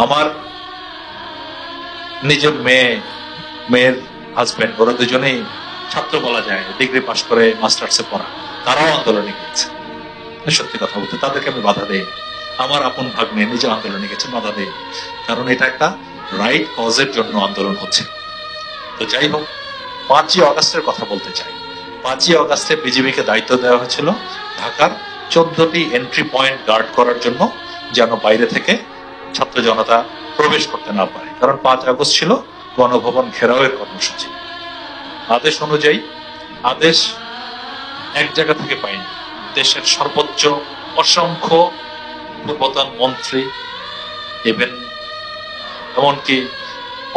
আমার নিজের মেয়ের হাজবেন্ড, ওরা দুজনেই ছাত্র বলা যায়, ডিগ্রি পাশ করে মাস্টার্সে পড়া, তারাও আন্দোলনে গিয়েছে। সত্যি কথা বলতে তাদেরকে আমি বাধা দেই। আমার আপন ভাগ্নে নিজে আন্দোলনে গেছে, বাধা দেই, কারণ এটা একটা রাইট কজের জন্য আন্দোলন হচ্ছে। তো যাই হোক, 5ই অগাস্টের কথা বলতে চাই। 5ই অগাস্টে বিজিবিকে দায়িত্ব দেওয়া হয়েছিল ঢাকার 14টি এন্ট্রি পয়েন্ট গার্ড করার জন্য, যেন বাইরে থেকে ছাত্র জনতা প্রবেশ করতে না পারে, কারণ 5 আগস্ট ছিল গণভবন ঘেরাওয়ের কর্মসূচি। আদেশ অনুযায়ী, আদেশ এক জায়গা থেকে পাইনি, দেশের সর্বোচ্চ অসংখ্য পূর্বতন মন্ত্রী, ইভেন এমনকি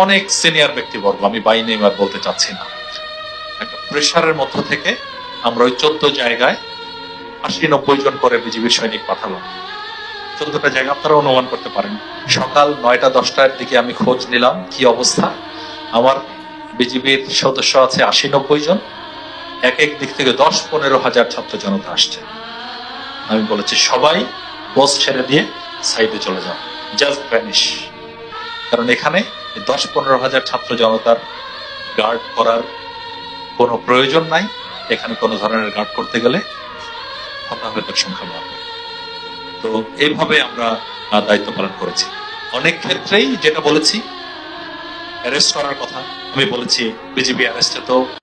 অনেক সিনিয়র ব্যক্তিবর্গ, আমি বাইনে এবার বলতে চাচ্ছি না, একটা প্রেশারের মধ্য থেকে আমরা ওই 14 জায়গায় 80-90 জন করে বিজিবির সৈনিক পাঠালাম। 14টা জায়গা আপনারা অনুমান করতে পারেন। সকাল 9টা-10টার দিকে আমি খোঁজ নিলাম কি অবস্থা। আমার বিজিবির সদস্য আছে 80-90 জন, এক এক দিক থেকে 10-15 হাজার ছাত্র জনতা আসছে। আমি বলেছি সবাই পোস্ট ছেড়ে দিয়ে সাইডে চলে যাও, জাস্ট ভ্যানিশ, কারণ এখানে 10-15 হাজার ছাত্র জনতার গার্ড করার কোনো প্রয়োজন নাই। এখানে কোনো ধরনের গার্ড করতে গেলে হতাহতের সংখ্যা বাড়বে। তো এইভাবে আমরা দায়িত্ব পালন করেছি। অনেক ক্ষেত্রেই যেটা বলেছি, অ্যারেস্ট করার কথা আমি বলেছি, বিজিবি অ্যারেস্টে তো